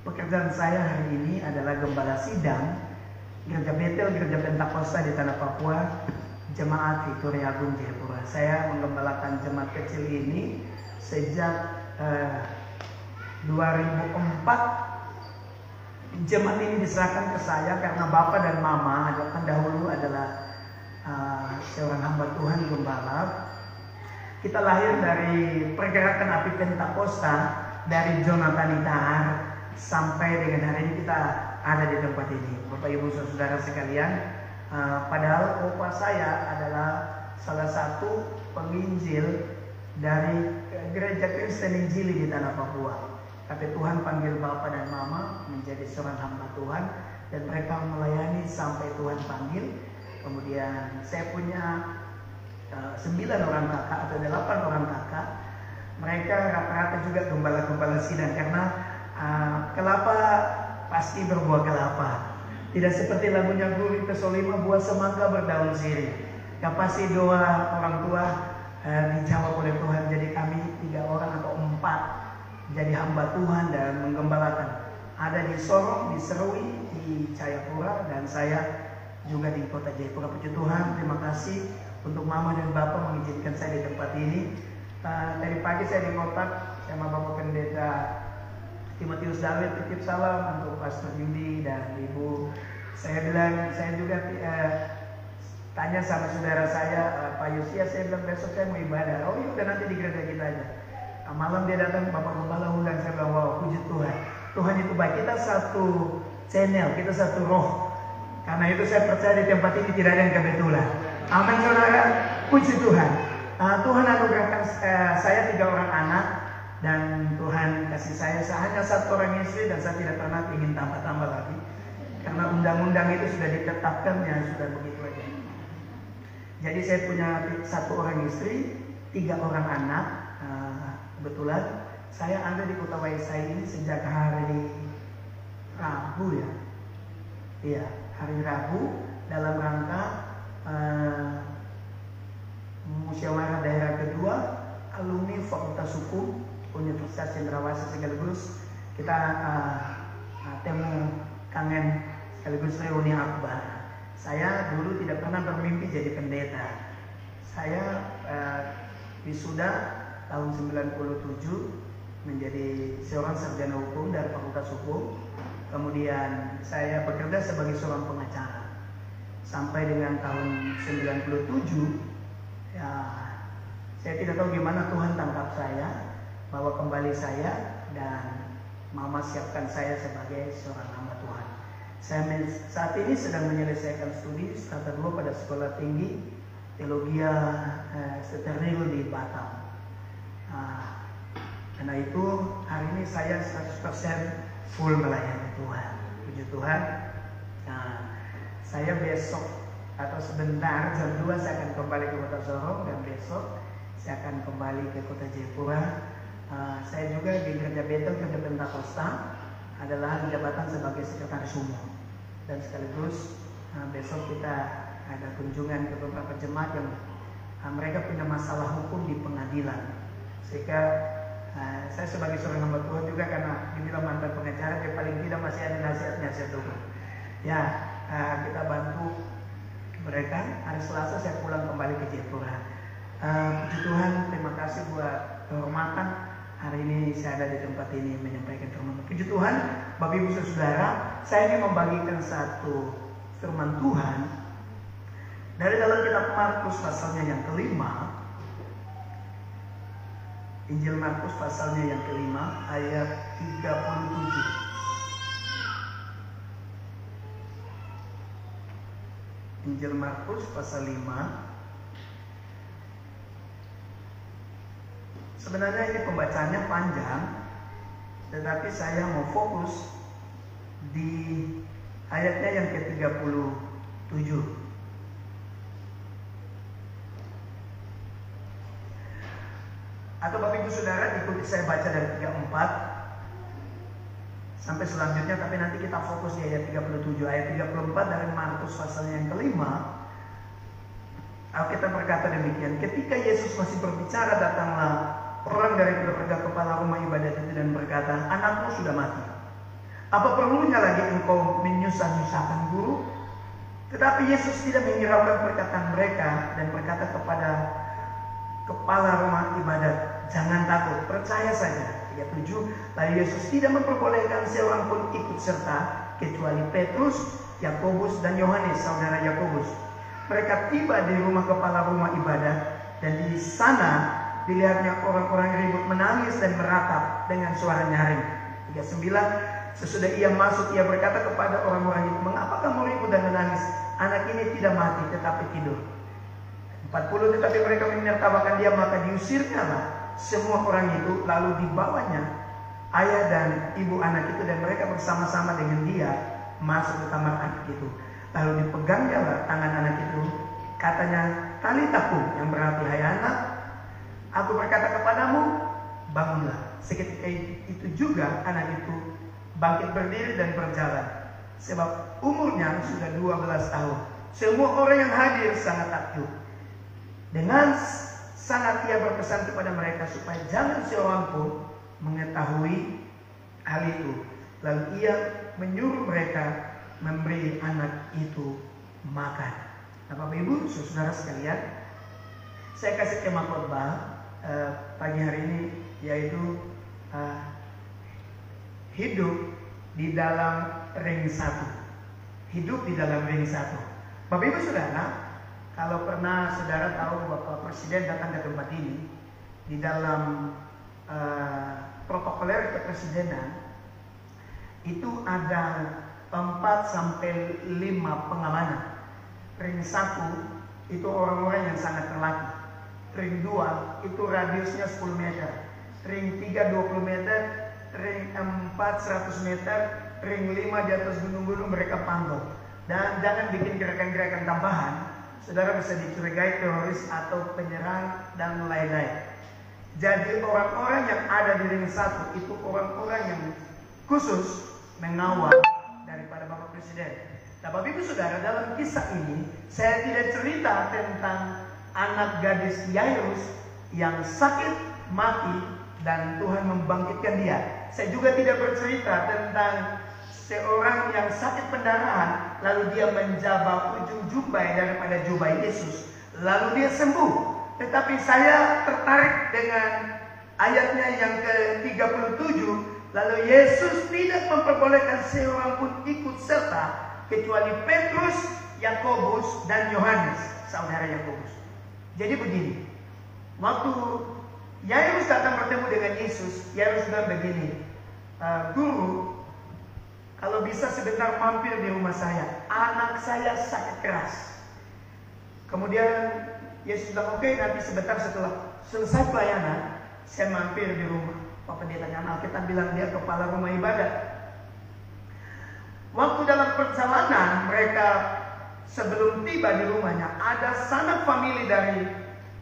Pekerjaan saya hari ini adalah gembala sidang Gereja Betel, Gereja Pentakosta di Tanah Papua, Jemaat Victoria Agung Jayapura. Saya menggembalakan jemaat kecil ini sejak 2004. Jemaat ini diserahkan ke saya karena Bapak dan Mama kan dahulu adalah seorang hamba Tuhan gembala. Kita lahir dari pergerakan api Pentakosta dari Jonathan Itahar sampai dengan hari ini kita ada di tempat ini. Bapak Ibu Saudara sekalian, padahal opa saya adalah salah satu penginjil dari gereja Kristen Injili di Tanah Papua. Tapi Tuhan panggil Bapak dan Mama menjadi seorang hamba Tuhan dan mereka melayani sampai Tuhan panggil. Kemudian saya punya 9 orang kakak atau 8 orang kakak. Mereka rata-rata juga gembala-gembala sidang karena kelapa pasti berbuah kelapa. Tidak seperti lagunya Guru Kesolima, buah semangka berdaun sirih. Yang pasti doa orang tua dijawab oleh Tuhan. Jadi kami 3 orang atau 4 menjadi hamba Tuhan dan menggembalakan. Ada di Sorong, di Serui, di Jayapura, dan saya juga di kota Jayapura. Puji Tuhan, terima kasih untuk Mama dan Bapak mengizinkan saya di tempat ini. Dari pagi saya di kota sama Bapak Pendeta Timotius David, titip salam untuk Pastor Yudi dan Ibu. Saya bilang, saya juga tanya sama saudara saya, Pak Yosia, saya bilang besok saya mau ibadah. Oh iya, udah nanti di gereja kita aja. Malam dia datang, Bapak Gembala undang, saya bilang, wow, puji Tuhan. Tuhan itu baik, kita satu channel, kita satu roh. Karena itu saya percaya di tempat ini tidak ada yang kebetulan. Amin saudara, puji Tuhan. Tuhan anugerahkan saya 3 orang anak. Dan Tuhan kasih saya hanya 1 orang istri, dan saya tidak pernah ingin tambah-tambah lagi. Karena undang-undang itu sudah ditetapkan, ya sudah begitu aja. Jadi saya punya 1 orang istri, 3 orang anak. Kebetulan saya ada di Kota Waisai ini sejak hari Rabu ya. Iya, hari Rabu dalam rangka musyawarah daerah kedua alumni Fakultas Hukum Universitas Cendrawasih, sekaligus kita temu kangen sekaligus reuni akbar. Saya dulu tidak pernah bermimpi jadi pendeta. Saya wisuda tahun 97 menjadi seorang sarjana hukum dari Fakultas Hukum. Kemudian saya bekerja sebagai seorang pengacara sampai dengan tahun 97. Ya, saya tidak tahu gimana Tuhan tangkap saya, bawa kembali saya, dan Mama siapkan saya sebagai seorang hamba Tuhan. Saya saat ini sedang menyelesaikan studi strata 2 pada Sekolah Tinggi Teologi Seternil di Batam. Karena itu hari ini saya 100% full melayani Tuhan. Puji Tuhan. Saya besok atau sebentar jam 2 saya akan kembali ke Kota Sorong, dan besok saya akan kembali ke Kota Jayapura. Saya juga di Gereja Betel, Gereja Pentakosta, adalah jabatan sebagai sekretaris umum. Dan sekaligus besok kita ada kunjungan ke beberapa jemaat yang mereka punya masalah hukum di pengadilan. Sehingga saya sebagai seorang hamba Tuhan juga, karena dibilang mantan pengacara, dia paling tidak masih ada nasihat-nasihat Tuhan. Ya, kita bantu mereka. Hari Selasa saya pulang kembali ke Jayapura. Puji Tuhan, terima kasih buat kehormatan. Hari ini saya ada di tempat ini menyampaikan firman. Puji Tuhan, Bapak Ibu Saudara, saya ingin membagikan satu firman Tuhan dari dalam kitab Markus pasalnya yang kelima. Injil Markus pasalnya yang kelima ayat 37. Injil Markus pasal 5. Sebenarnya ini pembacaannya panjang, tetapi saya mau fokus di ayatnya yang ke-37. Atau Bapak Ibu Saudara ikuti saya baca dari 34 sampai selanjutnya, tapi nanti kita fokus di ayat 37. Ayat 34 dari Markus pasalnya yang kelima. Alkitab berkata demikian, ketika Yesus masih berbicara, datanglah orang dari keluarga kepala rumah ibadat itu dan berkata, anakmu sudah mati. Apa perlunya lagi engkau menyusah-nyusahkan guru? Tetapi Yesus tidak menghiraukan perkataan mereka dan berkata kepada kepala rumah ibadat, jangan takut, percaya saja. 37. Lalu Yesus tidak memperbolehkan seorang pun ikut serta kecuali Petrus, Yakobus dan Yohanes, saudara Yakobus. Mereka tiba di rumah kepala rumah ibadat, dan di sana dilihatnya orang-orang ribut menangis dan meratap dengan suara nyaring. 39. Sesudah ia masuk, ia berkata kepada orang-orang itu, mengapa kamu ribut dan menangis? Anak ini tidak mati tetapi tidur. 40. Tetapi mereka menertawakan dia, maka diusirnyalah semua orang itu, lalu dibawanya ayah dan ibu anak itu, dan mereka bersama-sama dengan dia masuk ke kamar anak itu. Lalu dipegangnya tangan anak itu, katanya talitaku, yang berarti hai anak, aku berkata kepadamu, bangunlah. Seketika itu juga anak itu bangkit berdiri dan berjalan, sebab umurnya sudah 12 tahun. Semua orang yang hadir sangat takjub. Dengan sangat ia berpesan kepada mereka supaya jangan seorang pun mengetahui mengetahui hal itu. Lalu ia menyuruh mereka memberi anak itu makan. Nah, Bapak Ibu, saudara sekalian, saya kasih tema khotbah pagi hari ini, yaitu hidup di dalam ring satu. Hidup di dalam ring satu. Bapak Ibu saudara, kalau pernah saudara tahu Bapak Presiden datang ke tempat ini, di dalam protokoler kepresidenan itu ada 4 sampai 5 pengamanan. Ring 1 itu orang-orang yang sangat terlatih. Ring 2 itu radiusnya 10 meter. Ring 3 20 meter. Ring 4 100 meter. Ring 5 di atas gunung-gunung mereka pantau. Dan jangan bikin gerakan-gerakan tambahan. Saudara bisa dicurigai teroris atau penyerang dan lain-lain. Jadi orang-orang yang ada di ring 1 itu orang-orang yang khusus mengawal daripada Bapak Presiden. Nah, Bapak Ibu Saudara, dalam kisah ini saya tidak cerita tentang anak gadis Yairus yang sakit mati dan Tuhan membangkitkan dia. Saya juga tidak bercerita tentang seorang yang sakit pendarahan lalu dia menjabak ujung jubah daripada jubah Yesus lalu dia sembuh. Tetapi saya tertarik dengan ayatnya yang ke-37. Lalu Yesus tidak memperbolehkan seorang pun ikut serta kecuali Petrus, Yakobus, dan Yohanes, saudara Yakobus. Jadi begini, waktu Yairus datang bertemu dengan Yesus, Yairus bilang begini, Guru, kalau bisa sebentar mampir di rumah saya, anak saya sakit keras. Kemudian Yesus bilang, oke, nanti sebentar setelah selesai pelayanan, saya mampir di rumah. Pak Pendeta Alkitab bilang dia kepala rumah ibadah. Waktu dalam perjalanan mereka sebelum tiba di rumahnya, ada sanak famili dari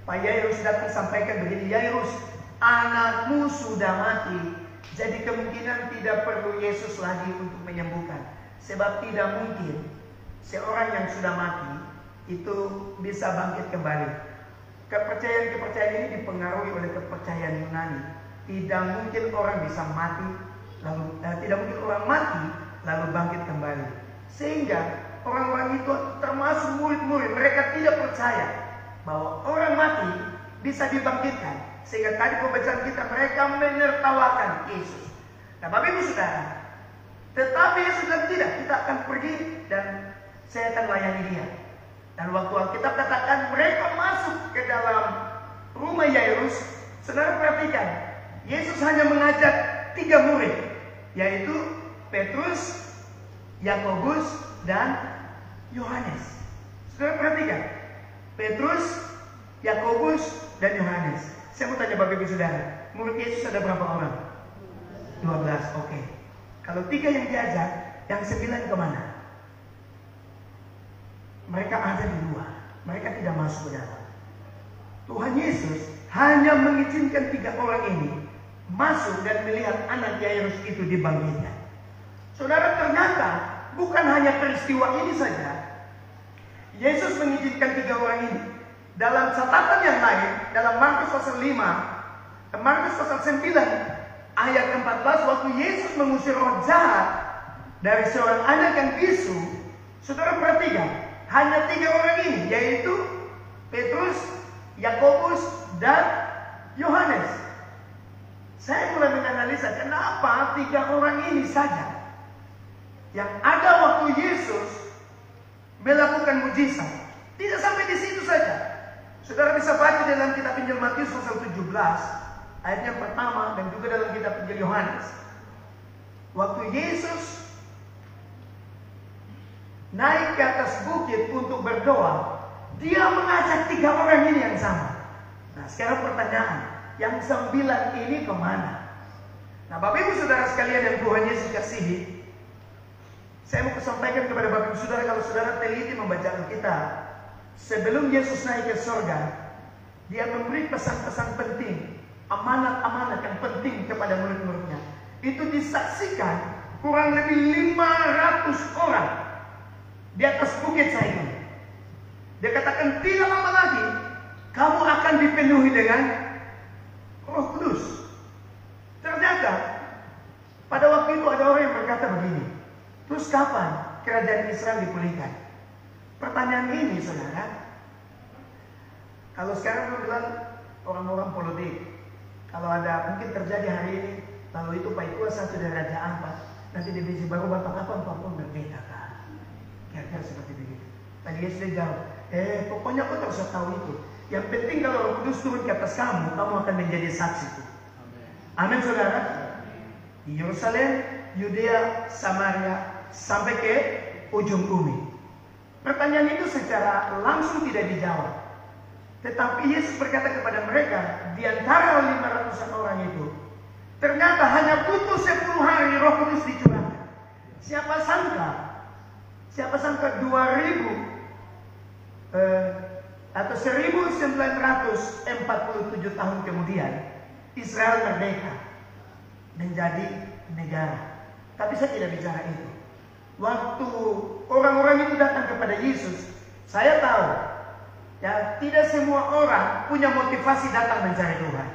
Pak Yairus datang sampaikan begini, Yairus, anakmu sudah mati. Jadi kemungkinan tidak perlu Yesus lagi untuk menyembuhkan. Sebab tidak mungkin seorang yang sudah mati itu bisa bangkit kembali. Kepercayaan-kepercayaan ini dipengaruhi oleh kepercayaan Yunani. Tidak mungkin orang bisa mati lalu tidak mungkin orang mati lalu bangkit kembali. Sehingga orang-orang itu termasuk murid-murid, mereka tidak percaya bahwa orang mati bisa dibangkitkan. Sehingga tadi pembacaan kita mereka menertawakan Yesus. Nah, Bapak Ibu Saudara, tetapi Yesus bilang tidak, kita akan pergi dan saya akan layani dia. Dan waktu Alkitab katakan mereka masuk ke dalam rumah Yairus, saudara perhatikan, Yesus hanya mengajak 3 murid, yaitu Petrus, Yakobus, dan Yohanes. Saudara perhatikan, Petrus, Yakobus, dan Yohanes. Saya mau tanya Bapak Ibu Saudara, murid Yesus ada berapa orang? 12, oke. Kalau 3 yang diajak, yang 9 kemana? Mereka ada di luar. Mereka tidak masuk ke dalam. Tuhan Yesus hanya mengizinkan 3 orang ini masuk dan melihat anak Yairus itu dibangkitkan. Saudara, ternyata bukan hanya peristiwa ini saja. Yesus mengizinkan 3 orang ini. Dalam catatan yang lain, dalam Markus pasal 5, Markus pasal 9, ayat 14, waktu Yesus mengusir roh jahat dari seorang anak yang bisu, saudara perhatikan, hanya 3 orang ini, yaitu Petrus, Yakobus, dan Yohanes. Saya mulai menganalisa kenapa 3 orang ini saja yang ada waktu Yesus melakukan mujizat. Tidak sampai di situ saja. Saudara bisa baca dalam kitab Injil Matius pasal 17, ayat yang pertama, dan juga dalam kitab Injil Yohanes. Waktu Yesus naik ke atas bukit untuk berdoa, dia mengajak 3 orang ini yang sama. Nah, sekarang pertanyaan, yang 9 ini kemana? Nah, Bapak Ibu Saudara sekalian yang Tuhan Yesus kasihi, saya mau sampaikan kepada Bapak Ibu Saudara, kalau saudara teliti membaca Alkitab, sebelum Yesus naik ke surga, dia memberi pesan-pesan penting, amanat-amanat yang penting kepada murid-muridnya. Itu disaksikan kurang lebih 500 orang di atas bukit Zaitun. Dia katakan tidak lama lagi kamu akan dipenuhi dengan Roh Kudus. Ternyata saudara, pada waktu itu ada orang yang berkata begini, terus kapan kerajaan Israel dipulihkan? Pertanyaan ini saudara, kalau sekarang orang bilang orang-orang politik, kalau ada mungkin terjadi hari ini, lalu itu Pak Itua satu dari Raja Ampat, nanti divisi baru Bapak kapan Papua merdeka kan? Kira-kira seperti begitu. Tadi SD jawab, pokoknya kau tak usah tahu itu. Yang penting kalau Roh Kudus turun ke atas kamu, kamu akan menjadi saksi itu. Amin saudara. Di Yerusalem, Yudea, Samaria, sampai ke ujung bumi. Pertanyaan itu secara langsung tidak dijawab. Tetapi Yesus berkata kepada mereka, di antara 500-an orang itu, ternyata hanya butuh 10 hari Roh Kudus dicurahkan. Siapa sangka 2000 atau 1947 tahun kemudian Israel merdeka menjadi negara. Tapi saya tidak bicara itu. Waktu orang-orang itu datang kepada Yesus, saya tahu ya, tidak semua orang punya motivasi datang mencari Tuhan.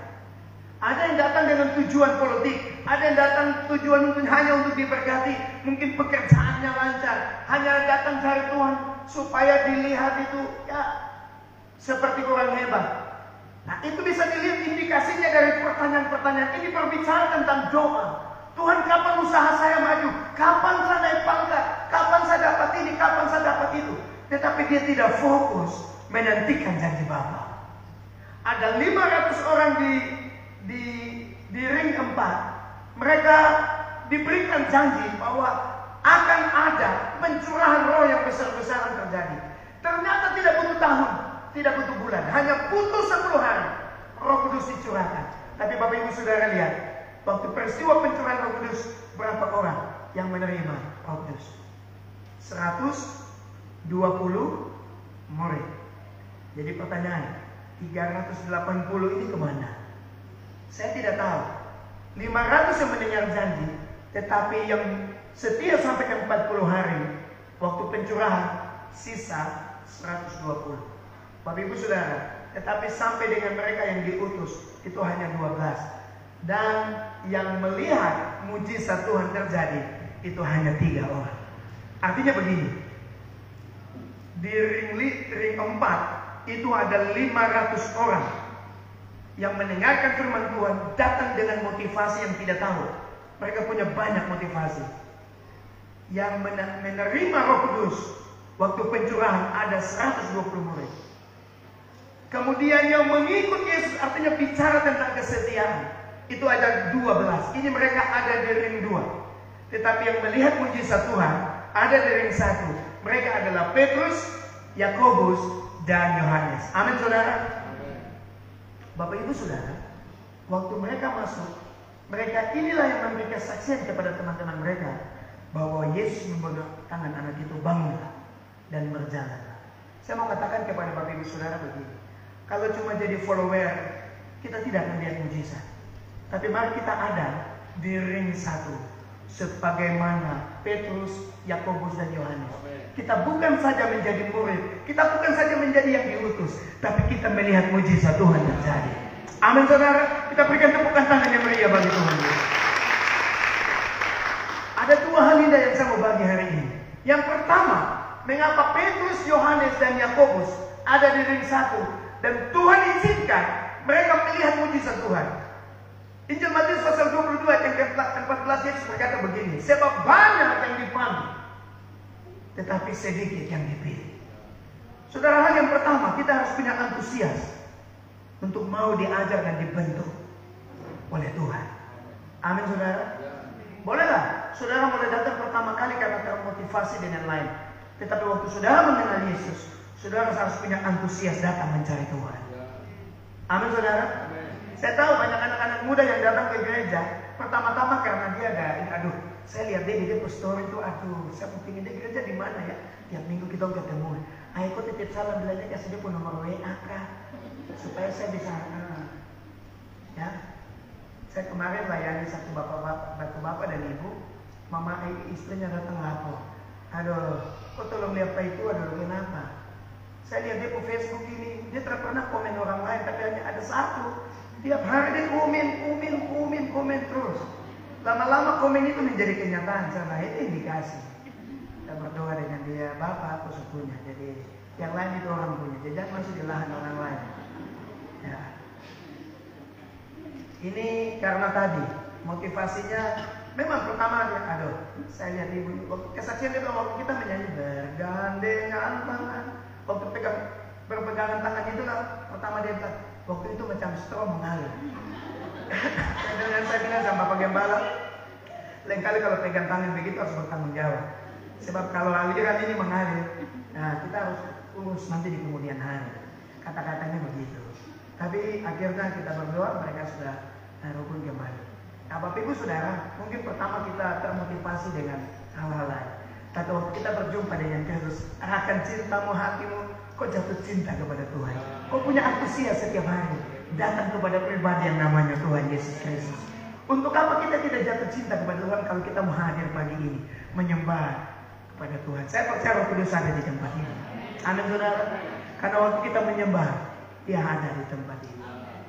Ada yang datang dengan tujuan politik, ada yang datang tujuan hanya untuk diberkati, mungkin pekerjaannya lancar, hanya datang cari Tuhan supaya dilihat itu ya seperti orang hebat. Nah, itu bisa dilihat indikasinya dari pertanyaan-pertanyaan ini berbicara tentang doa. Tuhan, kapan usaha saya maju? Kapan saya naik pangkat? Kapan saya dapat ini? Kapan saya dapat itu? Tetapi dia tidak fokus menantikan janji Bapa. Ada 500 orang di ring 4. Mereka diberikan janji bahwa akan ada pencurahan roh yang besar-besaran terjadi. Ternyata tidak butuh tahun, tidak butuh bulan, hanya butuh 10 hari Roh Kudus dicurahkan. Tapi Bapak Ibu Saudara lihat, waktu peristiwa pencurahan Roh Kudus, berapa orang yang menerima Roh Kudus? 120 murid. Jadi pertanyaan, 380 ini kemana? Saya tidak tahu. 500 yang mendengar janji, tetapi yang setia sampai ke 40 hari waktu pencurahan, sisa 120. Bapak Ibu Saudara, tetapi sampai dengan mereka yang diutus itu hanya 12. Dan yang melihat mujizat Tuhan terjadi itu hanya 3 orang. Artinya begini, di ring 4 itu ada 500 orang yang mendengarkan firman Tuhan, datang dengan motivasi yang tidak tahu. Mereka punya banyak motivasi. Yang menerima Roh Kudus waktu pencurahan ada 120 murid. Kemudian yang mengikut Yesus, artinya bicara tentang kesetiaan, itu ada 12. Ini mereka ada di ring 2. Tetapi yang melihat mujizat Tuhan ada di ring 1. Mereka adalah Petrus, Yakobus, dan Yohanes. Amin saudara. Bapak Ibu Saudara, waktu mereka masuk, mereka inilah yang memberi kesaksian kepada teman-teman mereka bahwa Yesus membawa tangan anak itu, bangunlah dan berjalanlah. Saya mau katakan kepada Bapak Ibu Saudara begini, kalau cuma jadi follower, kita tidak melihat mujizat. Tapi mari kita ada di ring 1, sebagaimana Petrus, Yakobus, dan Yohanes. Kita bukan saja menjadi murid, kita bukan saja menjadi yang diutus, tapi kita melihat mujizat Tuhan terjadi. Amin saudara, kita berikan tepukan tangan yang meriah bagi Tuhan. Ada 2 hal indah yang saya mau bagi hari ini. Yang pertama, mengapa Petrus, Yohanes, dan Yakobus ada di ring 1 dan Tuhan izinkan mereka melihat mujizat Tuhan. Injil Matius pasal 22 ayat 14 Yesus berkata begini, sebab banyak yang dipanggil, tetapi sedikit yang dipilih. Saudara, hal yang pertama, kita harus punya antusias untuk mau diajar dan dibentuk oleh Tuhan. Amin saudara. Bolehlah saudara mulai datang pertama kali karena termotivasi dengan lain. Tetapi waktu saudara mengenal Yesus, saudara harus punya antusias datang mencari Tuhan. Amin saudara. Saya tahu banyak anak-anak muda yang datang ke gereja pertama-tama karena dia ada, saya lihat dia pastor itu, saya mau pingin dia gereja di mana ya? Tiap minggu kita ketemu. Ayo kok titip salam bilangnya kasih dia pun nomor WA kah? Supaya saya bisa, ya. Saya kemarin layani satu bapak dan ibu, mama istrinya datang lapor. Kok tolong lihat Pak itu, kenapa? Saya lihat dia di Facebook ini, dia tidak pernah komen orang lain, tapi hanya ada satu. Tiap hari dia komen terus. Lama-lama komen itu menjadi kenyataan. Sama itu indikasi. Kita berdoa dengan dia, Bapak aku sukunya. Jadi yang lain itu orang punya. Jadi jangan masuk di lahan orang lain. Ya. Ini karena tadi motivasinya memang pertama dia, aduh, saya lihat ibu kesaksian dia waktu kita menyanyi bergandengan tangan, waktu berpegangan tangan itu lah pertama dia bilang, waktu itu macam straw mengalir. Saya bilang sama Bapak Gembala, lain kali kalau pegang tangan begitu harus bertanggung jawab. Sebab kalau aliran ini mengalir, nah kita harus urus nanti di kemudian hari. Kata-katanya begitu. Tapi akhirnya kita berdoa, mereka sudah rukun kembali. Nah Bapak Ibu Saudara, mungkin pertama kita termotivasi dengan hal-hal lain. Tapi waktu kita berjumpa dengan Yesus, arahkan cintamu, hatimu, kau jatuh cinta kepada Tuhan. Kau punya antusias setiap hari datang kepada pribadi yang namanya Tuhan Yesus Kristus. Untuk apa kita tidak jatuh cinta kepada Tuhan kalau kita mau hadir pagi ini menyembah kepada Tuhan? Saya percaya Roh Kudus ada di tempat ini. Amin saudara. Karena waktu kita menyembah, Dia ada di tempat ini.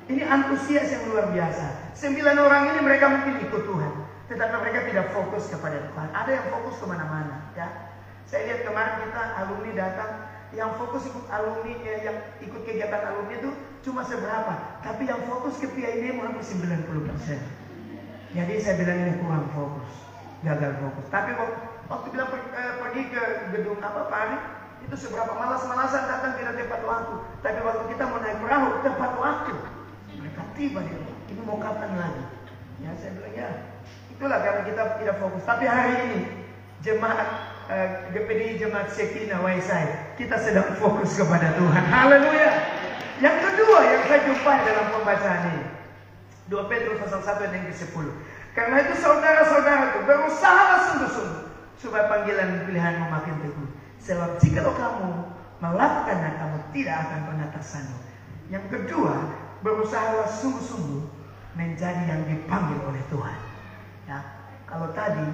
Ini antusias yang luar biasa. 9 orang ini mereka mungkin ikut Tuhan, tetapi mereka tidak fokus kepada Tuhan. Ada yang fokus kemana-mana. Ya, saya lihat kemarin kita alumni datang, yang fokus ikut alumni, yang ikut kegiatan alumni itu cuma seberapa, tapi yang fokus ke PID hampir 90%. Jadi saya bilang ini kurang fokus, gagal fokus. Tapi waktu bilang pergi ke gedung Pari, itu seberapa malas-malasan datang tidak tepat waktu. Tapi waktu kita mau naik perahu tepat waktu. Mereka tiba di rumah. Ini mau kapan lagi? Ya saya bilang ya, itulah karena kita tidak fokus. Tapi hari ini jemaat GPDI Jemaat Shekinah Waisai, kita sedang fokus kepada Tuhan. Haleluya. Yang kedua yang saya jumpai dalam pembacaan ini, 2 Petrus pasal 1 ayat yang ke-10. Karena itu saudara-saudaraku, berusahalah sungguh-sungguh supaya panggilan pilihanmu makin teguh. Sebab jikalau kamu melakukannya, kamu tidak akan pernah tersandung. Yang kedua, berusahalah sungguh-sungguh menjadi yang dipanggil oleh Tuhan. Ya, kalau tadi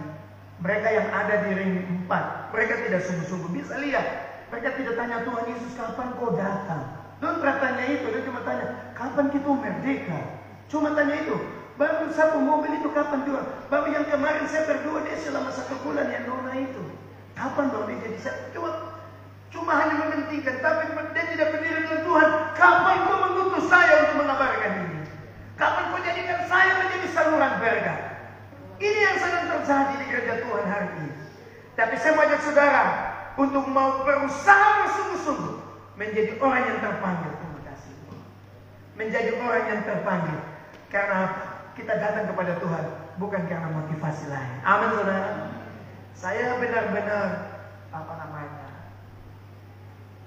mereka yang ada di ring 4, mereka tidak sungguh-sungguh. Bisa lihat, mereka tidak tanya Tuhan Yesus kapan kau datang. Don't pernah tanya itu, dia cuma tanya kapan kita merdeka. Cuma tanya itu. Baru satu mobil itu kapan jual? Baru yang kemarin saya berdua dia selama 1 bulan yang nona itu. Kapan baru dia jadi saya? Cuma hanya mementingkan, tapi dia tidak berdiri dengan Tuhan. Kapan kau mengutus saya untuk mengabarkan ini? Kapan kau jadikan saya menjadi saluran berkat? Ini yang sedang terjadi di gereja Tuhan hari ini. Tapi saya mau ajak saudara untuk mau berusaha bersungguh-sungguh menjadi orang yang terpanggil. Terima kasih. Menjadi orang yang terpanggil. Karena kita datang kepada Tuhan bukan karena motivasi lain. Amin saudara. Saya benar-benar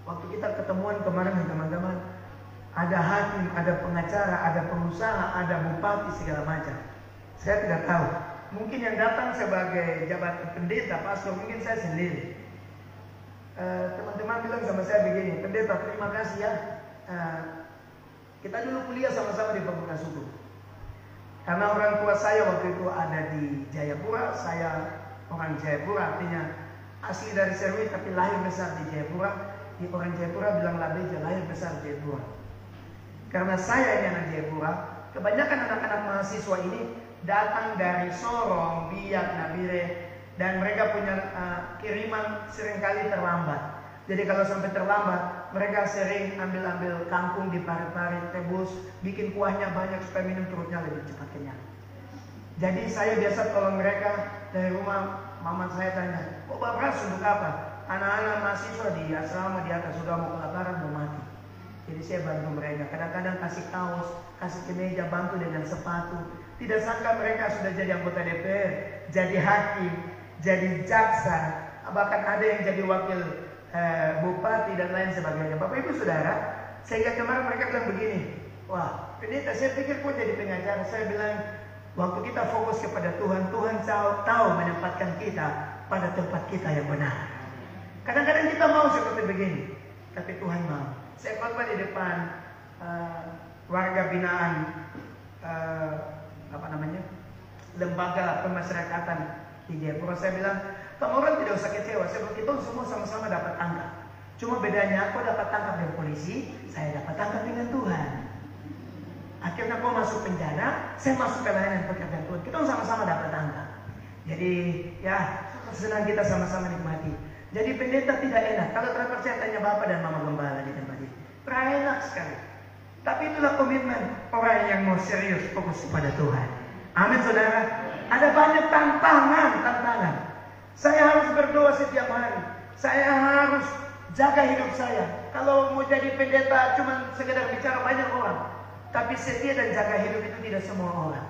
waktu kita ketemuan kemarin dengan teman-teman, ada hakim, ada pengacara, ada pengusaha, ada bupati segala macam. Saya tidak tahu. Mungkin yang datang sebagai jabatan pendeta, pastor, mungkin saya sendiri. Teman-teman bilang sama saya begini, pendeta terima kasih ya. Kita dulu kuliah sama-sama di Fakultas Hukum. Karena orang tua saya waktu itu ada di Jayapura, saya orang Jayapura, artinya asli dari Serwi tapi lahir besar di Jayapura. Di orang Jayapura bilang Labeja, lahir besar Jayapura. Karena saya ini anak Jayapura, kebanyakan anak-anak mahasiswa ini datang dari Sorong, Biak, Nabire, dan mereka punya kiriman seringkali terlambat. Jadi kalau sampai terlambat, mereka sering ambil-ambil kangkung di Pari-Pari, rebus, bikin kuahnya banyak supaya minum perutnya lebih cepat kenyang. Jadi saya biasa tolong mereka dari rumah. Mama saya tanya, kok Pak Pras untuk apa? Anak-anak mahasiswa di asrama di atas sudah mau kelaparan, mau mati. Jadi saya bantu mereka. Kadang-kadang kasih kaos, kasih kemeja, bantu dengan sepatu. Tidak sangka mereka sudah jadi anggota DPR, jadi hakim, jadi jaksa, bahkan ada yang jadi wakil bupati dan lain sebagainya. Bapak Ibu Saudara, sehingga kemarin mereka bilang begini, wah pendeta saya pikir kok jadi pengacara. Saya bilang waktu kita fokus kepada Tuhan, Tuhan tahu menempatkan kita pada tempat kita yang benar. Kadang-kadang kita mau seperti begini, tapi Tuhan mau. Saya khotbah di depan warga binaan lembaga pemasyarakatan di Jayapura. Saya bilang, kamu orang tidak usah kecewa, sebab kita semua sama-sama dapat tangkap. Cuma bedanya aku dapat tangkap dengan polisi, saya dapat tangkap dengan Tuhan. Akhirnya kau masuk penjara, saya masuk ke layanan pekerjaan Tuhan. Kita sama-sama dapat angka. Jadi ya senang kita sama-sama nikmati. Jadi pendeta tidak enak. Kalau tidak percaya tanya Bapak dan Mama Gembala di tempat ini. Enak sekali. Tapi itulah komitmen orang yang mau serius fokus kepada Tuhan. Amin saudara. Ada banyak tantangan. Saya harus berdoa setiap hari. Saya harus jaga hidup saya. Kalau mau jadi pendeta cuma sekedar bicara banyak orang. Tapi setia dan jaga hidup itu tidak semua orang.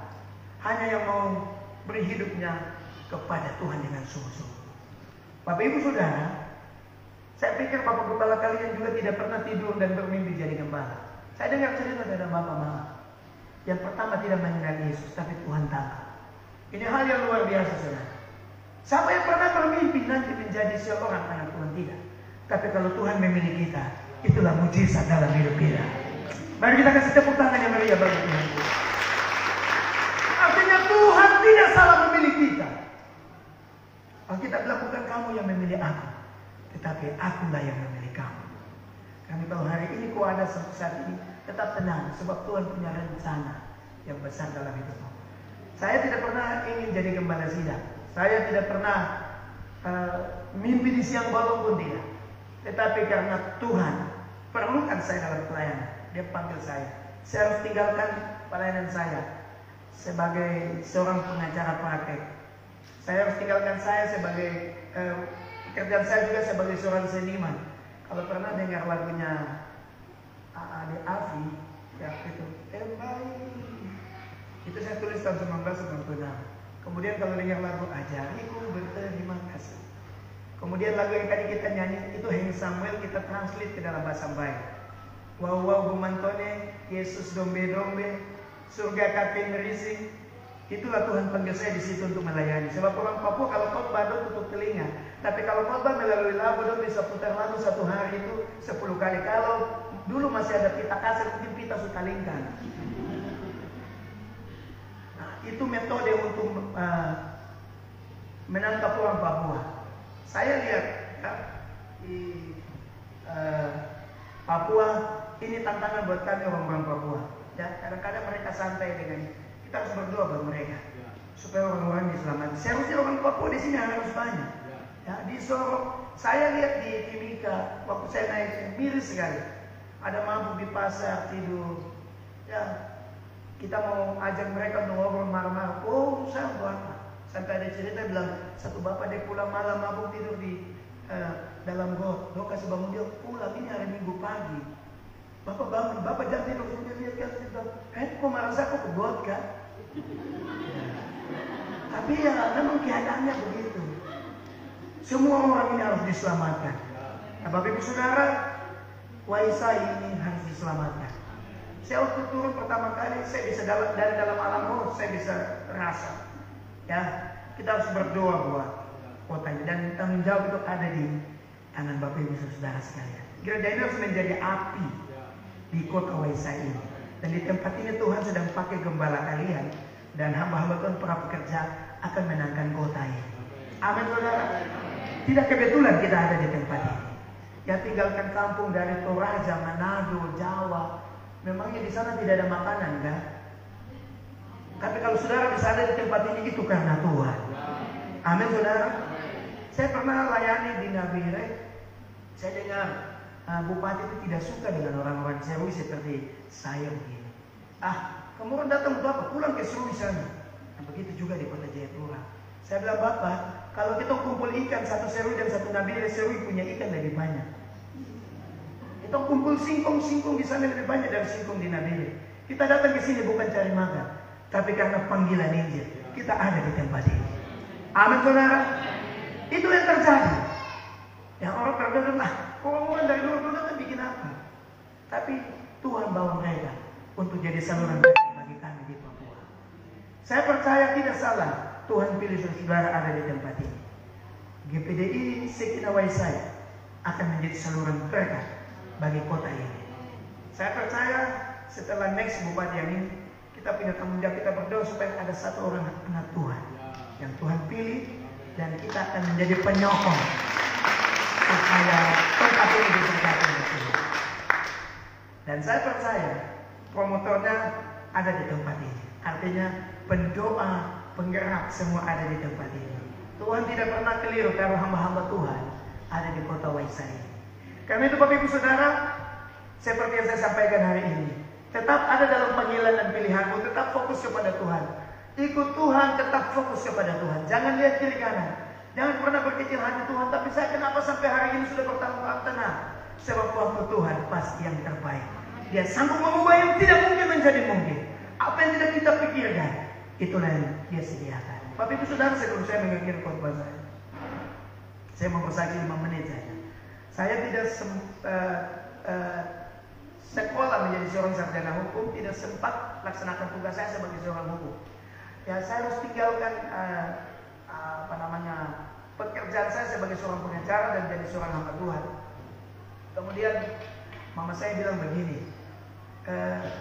Hanya yang mau beri hidupnya kepada Tuhan dengan sungguh-sungguh. Bapak Ibu Saudara, saya pikir Bapak Gembala kalian juga tidak pernah tidur dan bermimpi jadi gembala. Saya dengar cerita dari Bapak Mama. Yang pertama tidak mengenal Yesus, tapi Tuhan tangkap. Ini hal yang luar biasa saudara. Siapa yang pernah bermimpi nanti menjadi seorang anak Tuhan? Tidak. Tapi kalau Tuhan memilih kita, itulah mujizat dalam hidup kita. Mari kita kasih tepuk tangan yang meriah bagi Tuhan. Artinya Tuhan tidak salah memilih kita. Alkitab bilang bukan kamu yang memilih aku, tetapi akulah yang memilih kamu. Kami tahu hari ini kau ada saat ini, tetap tenang sebab Tuhan punya rencana yang besar dalam hidupmu. Saya tidak pernah ingin jadi gembala sidang. Saya tidak pernah mimpi di siang bolong pun tidak. Tetapi karena Tuhan perlukan saya dalam pelayanan, Dia panggil saya. Saya harus tinggalkan pelayanan saya sebagai seorang pengacara praktek. Saya harus tinggalkan saya sebagai pekerjaan saya juga sebagai seorang seniman. Kalau pernah dengar lagunya Ade Afi, ya itu itu saya tulis tahun 1996. Kemudian kalau dengar lagu Ajariku Berterima Kasih. Kemudian lagu yang tadi kita nyanyi itu Heng Samuel kita translate ke dalam bahasa baik. Wow wow gumantone, Yesus dombe-dombe, surga katin rising. Itulah Tuhan panggil saya di situ untuk melayani. Sebab orang Papua kalau khotbah dong tutup telinga. Tapi kalau khotbah melalui lagu dong bisa putar lagu satu hari itu 10 kali. Kalau dulu masih ada pita kasar mungkin pita sutalingkan. Nah, itu metode untuk menangkap orang Papua. Saya lihat ya, di Papua ini tantangan buat kami orang-orang Papua. Ya, kadang-kadang mereka santai dengan kita harus berdoa buat mereka supaya orang-orang diselamatkan. Seharusnya orang Papua di sini harus banyak. Ya, di Sorong saya lihat di Timika waktu saya naik miris sekali. Ada mabuk di pasar tidur. Ya, kita mau ajak mereka untuk ngobrol marah-marah. Oh, saya buat apa? Sampai ada cerita bilang satu bapak dia pulang malam mabuk tidur di dalam got. Lo kasih bangun dia pulang ini hari Minggu pagi. Bapak bangun, bapak jangan tidur. Dia lihat kan cerita. Kok merasa kok ke got kan? Tapi ya memang keadaannya begitu. Semua orang ini harus diselamatkan. Nah, Bapak Ibu Saudara, Waisai ini harus diselamatkan. Saya waktu turun pertama kali, saya bisa dari dalam alam roh, saya bisa rasa. Ya, kita harus berdoa buat kota ini dan tanggung jawab itu ada di tangan Bapak Ibu Saudara sekalian. Gereja ini harus menjadi api di kota Waisai ini. Dan di tempat ini Tuhan sedang pakai gembala kalian dan hamba-hamba Tuhan para pekerja akan menangkan kota ini. Amin saudara. Tidak kebetulan kita ada di tempat ini. Ya tinggalkan kampung dari Toraja, Manado, Jawa. Memangnya di sana tidak ada makanan kan? Tapi kalau saudara bisa ada di tempat ini itu karena Tuhan. Amin saudara. Saya pernah layani di Nabire. Saya dengar bupati itu tidak suka dengan orang-orang Serui seperti saya begini. Kamu orang datang untuk apa? Pulang ke Serui sana. Nah, begitu juga di kota Jayapura. Saya bilang Bapak, kalau kita kumpul ikan satu Serui dan satu Nabire, Serui punya ikan lebih banyak. Kita kumpul singkong di sana lebih banyak dari singkong di Nabire. Kita datang ke sini bukan cari makan, tapi karena panggilan Injil kita ada di tempat ini. Amin saudara. Itu yang terjadi. Yang orang berkata, orang-orang dari luar datang bikin apa? Tapi Tuhan bawa mereka untuk jadi saluran bagi kami di Papua. Saya percaya tidak salah Tuhan pilih saudara ada di tempat ini. GPDI Sekina Waisai akan menjadi saluran berkah bagi kota ini. Saya percaya setelah next bupati yang ini kita punya tanggung jawab, kita berdoa supaya ada satu orang anak Tuhan yang Tuhan pilih dan kita akan menjadi penyokong supaya tempat ini diberkati oleh Tuhan. Dan saya percaya promotornya ada di tempat ini. Artinya pendoa, penggerak semua ada di tempat ini. Tuhan tidak pernah keliru kalau hamba-hamba Tuhan ada di kota Waisai ini. Karena itu Bapak Ibu Saudara, seperti yang saya sampaikan hari ini, tetap ada dalam panggilan dan pilihanmu, tetap fokus kepada Tuhan. Ikut Tuhan, tetap fokus kepada Tuhan. Jangan lihat kiri kanan. Jangan pernah berkecil hati Tuhan, tapi saya kenapa sampai hari ini sudah bertanggung jawab? Tenang. Sebab waktu Tuhan pasti yang terbaik. Dia sanggup mengubah yang tidak mungkin menjadi mungkin. Apa yang tidak kita pikirkan, itulah yang Dia sediakan. Bapak Ibu Saudara, sebelum saya mengakhiri khotbah saya mempersaksi 5 menit saja. Saya tidak sekolah menjadi seorang sarjana hukum, tidak sempat laksanakan tugas saya sebagai seorang hukum. Ya, saya harus tinggalkan pekerjaan saya sebagai seorang pengacara dan jadi seorang hamba Tuhan. Kemudian mama saya bilang begini,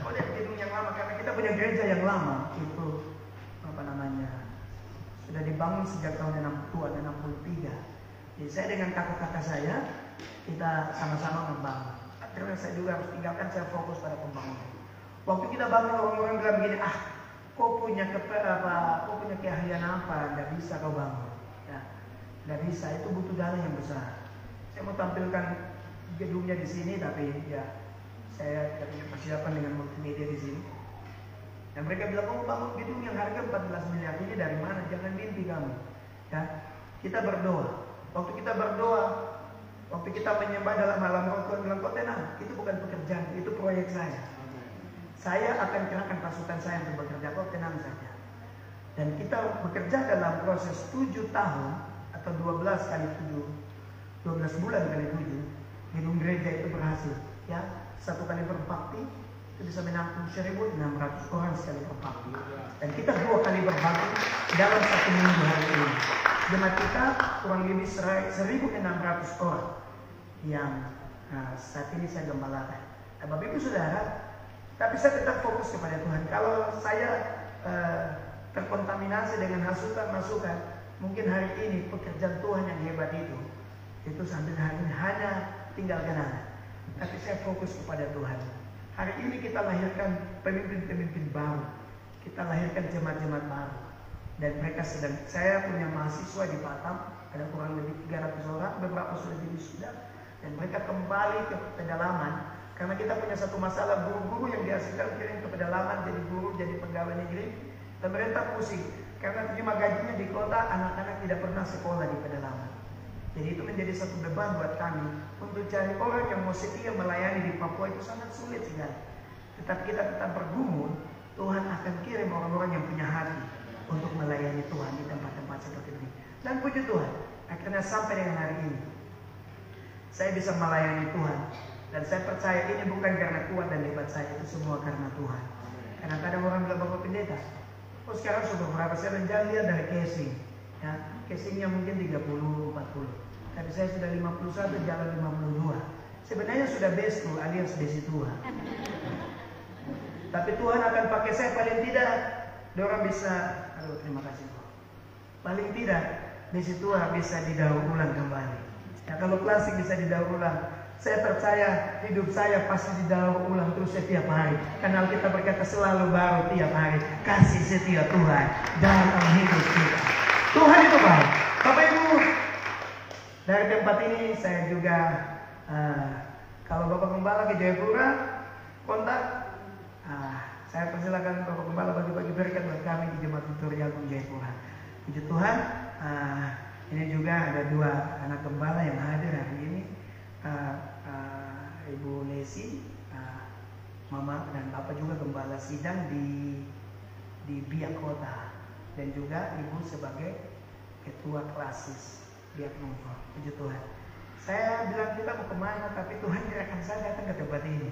kau lihat gedung yang lama, karena kita punya gereja yang lama itu sudah dibangun sejak tahun 63. Jadi saya dengan kakak-kakak saya kita sama-sama membangun. Akhirnya saya juga harus tinggalkan, saya fokus pada pembangunan. Waktu kita bangun, orang-orang bilang begini, kau punya keahlian apa? Tidak bisa kau bangun. Ya, tidak bisa. Itu butuh dana yang besar. Saya mau tampilkan gedungnya di sini, tapi ya saya tidak punya persiapan dengan multimedia di sini. Dan mereka bilang, kamu bangun gedung yang harga 14 miliar ini dari mana? Jangan mimpi kamu. Ya, kita berdoa. Waktu kita berdoa, waktu kita menyembah dalam malam roh, Tuhan bilang, kau tenang, itu bukan pekerjaan, itu proyek saya. Saya akan kerahkan pasukan saya untuk bekerja, kau tenang saja. Dan kita bekerja dalam proses 7 tahun atau 12 kali 7, 12 bulan kali 7, gedung gereja itu berhasil. Ya, 1 kali berbakti itu bisa menampung 1.600 orang sekali berbakti. Dan kita 2 kali berbakti dalam 1 minggu hari ini. Jemaat kita kurang lebih 1.600 orang yang saat ini saya gembalakan. Bapak Ibu Saudara, tapi saya tetap fokus kepada Tuhan. Kalau saya terkontaminasi dengan hasutan masukan, mungkin hari ini pekerjaan Tuhan yang hebat itu sampai hari ini hanya tinggal kenangan. Tapi saya fokus kepada Tuhan. Hari ini kita lahirkan pemimpin-pemimpin baru, kita lahirkan jemaat-jemaat baru, dan mereka sedang. Saya punya mahasiswa di Batam, ada kurang lebih 300 orang, beberapa sudah jadi sudah, dan mereka kembali ke pedalaman. Karena kita punya satu masalah, guru-guru yang dihasilkan kirim ke pedalaman, jadi guru, jadi pegawai negeri. Pemerintah pusing, karena terima gajinya di kota, anak-anak tidak pernah sekolah di pedalaman. Jadi itu menjadi satu beban buat kami. Untuk cari orang yang mau setia melayani di Papua itu sangat sulit sekali. Tetapi kita tetap bergumul, Tuhan akan kirim orang-orang yang punya hati untuk melayani Tuhan di tempat-tempat seperti ini. Dan puji Tuhan, akhirnya sampai dengan hari ini, saya bisa melayani Tuhan. Dan saya percaya ini bukan karena kuat dan hebat saya, itu semua karena Tuhan. Karena kadang orang bilang, Bapak Pendeta, sekarang sudah berapa? Saya menjalan lihat dari casing. Ya, casingnya mungkin 30-40. Tapi saya sudah 51, jalan 52. Sebenarnya sudah bestu alias besi tua. Tapi Tuhan akan pakai saya paling tidak. Orang bisa, terima kasih Tuhan. Paling tidak, besi tua bisa didaur ulang kembali. Ya, kalau klasik bisa didaur ulang. Saya percaya hidup saya pasti didaur ulang terus setiap hari. Karena kita berkata selalu baru tiap hari. Kasih setia Tuhan dalam hidup kita. Tuhan itu baik. Bapak Ibu, dari tempat ini saya juga kalau Bapak Gembala ke Jayapura kontak, saya persilakan Bapak Gembala bagi-bagi berkat buat kami di Jemaat Victoria Agung Jayapura. Puji Tuhan, ini juga ada 2 anak gembala yang hadir hari ini, Ibu Lesi, Mama dan Bapak juga gembala sidang di Biak Kota, dan juga Ibu sebagai ketua klasis Biak Nova. Puji Tuhan. Saya bilang kita mau kemana, tapi Tuhan gerakan saya datang ke tempat ini.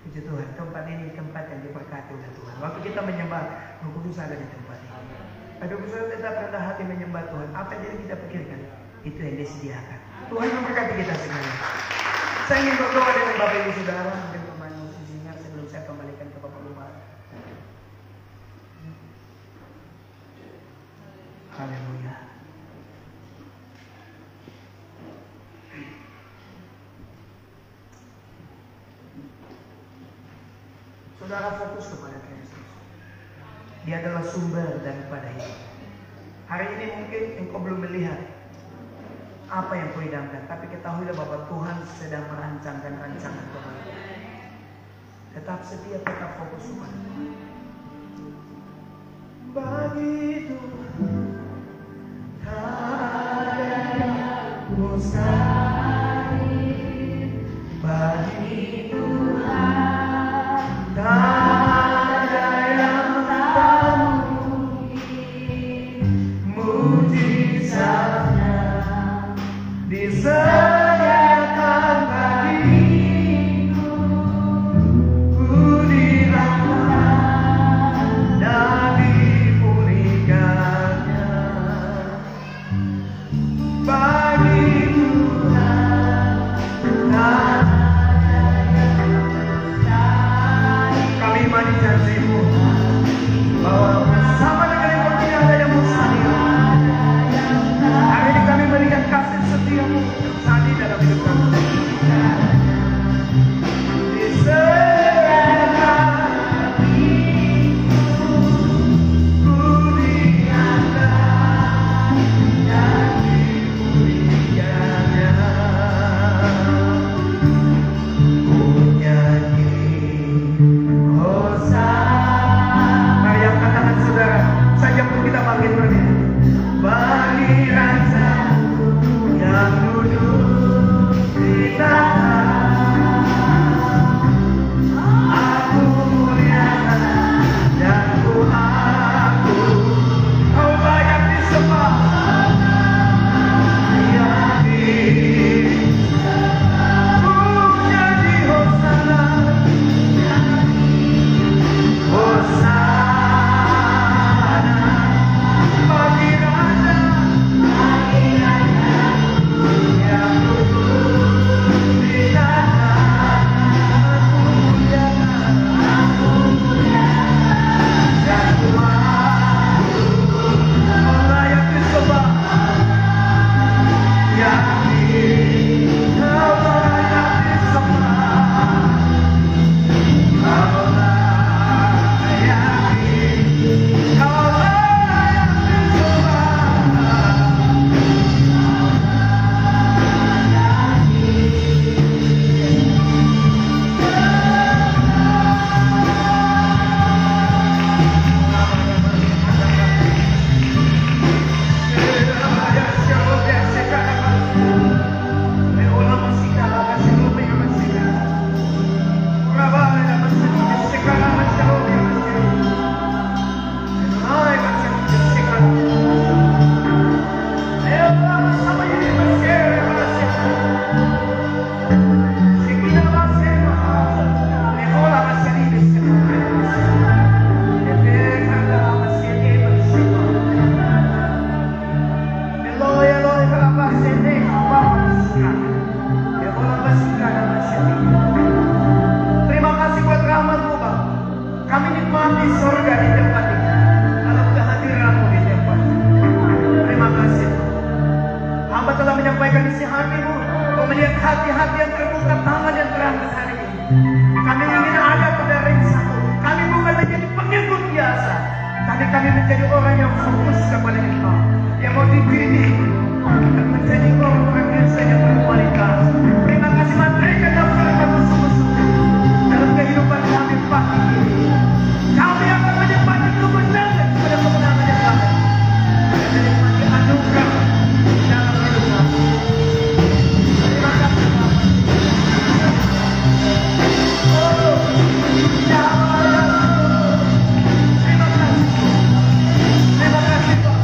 Puji Tuhan, tempat ini tempat yang diberkati oleh Tuhan. Waktu kita menyembah, Roh Kudus ada di tempat ini. Aduh, kita tetap rendah hati menyembah Tuhan. Apa yang kita pikirkan, itu yang disediakan. Tuhan memberkati kita sekali. Saya ingin berdoa dengan Bapak Ibu Saudara, mungkin pemain musisinya sebelum saya kembalikan ke Bapak Lumar. Haleluya. Saudara fokus kepada Kristus. Dia adalah sumber daripada hidup. Hari ini mungkin engkau belum melihat apa yang kau idamkan, tapi ketahuilah bahwa Tuhan sedang merancangkan rancangan Tuhan. Tetap setia, tetap fokus kepada Tuhan. Bagi Tuhan tak ada yang mustahil. Bagi Tuhan tak ada yang tak mungkin. Mujizatnya disediakan bagiku. Ku dirahmat dan dipulihkannya. Bagi Tuhan tak ada yang mustahil. Kami imani janji-Mu bahwa bersama dengan Engkau tidak ada yang mustahil. Hari ini kami berikan kasih setia-Mu terjadi dalam hidup kami. Disediakan bagiku, ku diangkat dan dipulihkannya. Ku nyanyi Hosana. Mari angkat tangan saudara, saja pun kita bangkit berdiri. Bagi Raja yang duduk di tahta, aku muliakan dan ku akui, Kau layak disembah, ku nyanyi Hosana, Hosana bagi Raja yang duduk di tahta. Aku muliakan dan ku akui, Kau layak disembah, yakin Kau layak disembah, Kau layak, Kau layak Terima kasih buat rahmat-Mu, Bapa. Kami nikmati surga di tempat ini, dalam kehadiran-Mu di tempat ini. Terima kasih. Hamba telah menyampaikan isi hati-Mu. Kau melihat hati-hati yang terbuka, tangan yang terangkat hari ini. Kami ingin ada pada ring satu. Kami bukan menjadi pengikut biasa, tapi kami menjadi orang yang fokus kepada Engkau, yang mau dididik dan menjadi orang Kristen yang berkualitas. Terima kasih, materikan nafsu kami sungguh-sungguh dalam kehidupan kami pagi ini. Kami akan menikmati kebenaran pada kebenaran yang lain, dan menikmati anugerah dalam hidup kami. Terima kasih, Bapak. Oh, terima kasih. Terima kasih, Pak.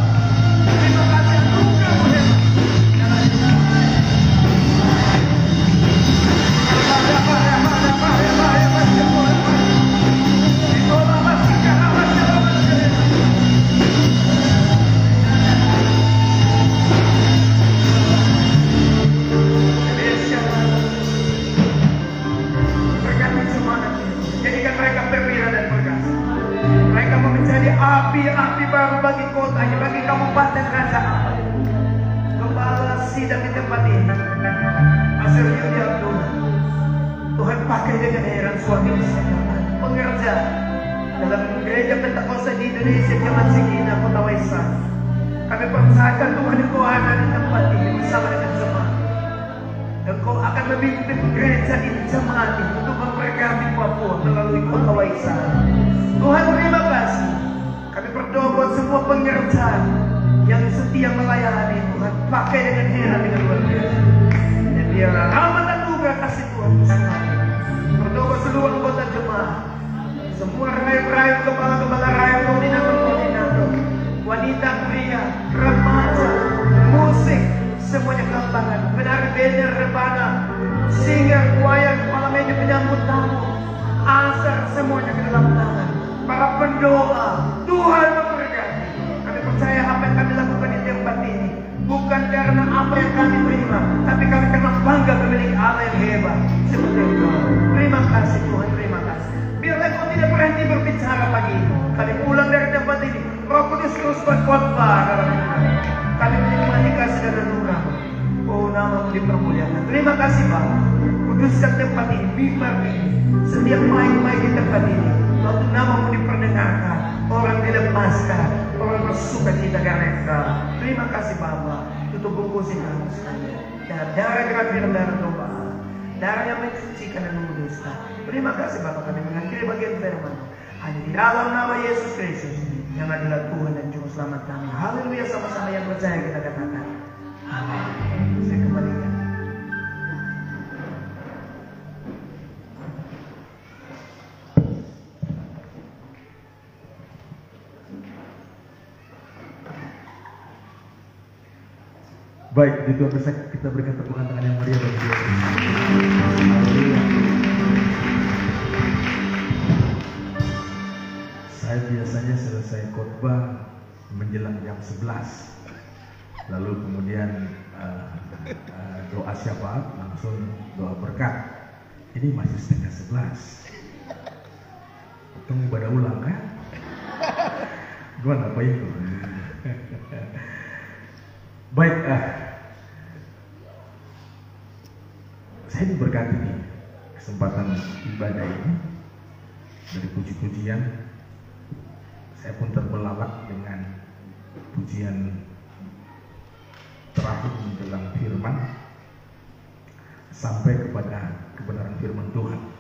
Terima kasih anugerah-Mu hebat dalam hidup kami. Jadikan mereka perwira dan perkasa. Mereka mau menjadi api-api baru bagi kota ini, bagi kabupaten Raja Ampat. Gembala sidang di tempat ini, Pastor Yudi Abdul, Tuhan pakai dengan heran suami istri, pengerja, dalam gereja Pentakosta di Indonesia, Jemaat Sikina, Kota Waisan. Kami percayakan Tuhan Engkau ada di tempat ini bersama dengan jemaat. Engkau akan memimpin gereja ini, jemaat ini untuk memberkati Papua melalui Kota Waisan. Tuhan, terima kasih. Kami berdoa buat semua pengerjaan yang setia melayani Tuhan, pakai dengan heran, dengan luar biasa. Dan biarlah rahmat dan anugerah kasih Tuhan bersama. Berdoa seluruh anggota jemaat, semua rakyat-rakyat, kepala-kepala rakyat, koordinator-koordinator, wanita, pria, remaja, musik, semuanya dalam tangan. Penari bender, rebana, singer, choir, kepala media, penyambut tamu, asar, semuanya ke dalam tangan. Para pendoa, Tuhan memberkati. Kami percaya apa yang kami lakukan di tempat ini bukan karena apa yang kami terima, tapi kami karena bangga memiliki Allah yang hebat seperti Engkau. Terima kasih Tuhan, terima kasih. Biarlah Engkau tidak berhenti berbicara pagi ini. Kami pulang dari tempat ini, Roh Kudus terus berkhotbah dalam hidup kami. Kami menikmati kasih dan anugerah. Oh, nama-Mu dipermuliakan. Terima kasih Bapa. Kuduskan tempat ini, mimbar ini, setiap main-main di tempat ini. Waktu nama-Mu diperdengarkan, orang dilepaskan, orang bersuka cita karena Engkau. Terima kasih Bapa. Tutup bungkusin kami sekalian. Dan darah kerapian darah doa, darah yang mensucikan dan menguduskan. Terima kasih Bapa, kami mengakhiri bagian firman-Mu hanya di dalam nama Yesus Kristus yang adalah Tuhan dan Juru Selamat kami. Haleluya, sama-sama yang percaya kita katakan amin. Saya kembalikan. Baik, di Tuhan besar kita berikan tepuk tangan yang meriah bagi Dia. Saya biasanya selesai khotbah menjelang jam 11. Lalu kemudian doa syafaat, langsung doa berkat. Ini masih setengah 11. Untung ibadah ulang kan? Gimana apa itu? Baik, saya diberkati nih kesempatan ibadah ini dari puji-pujian. Saya pun terbelalak dengan pujian terakhir menjelang firman sampai kepada kebenaran firman Tuhan.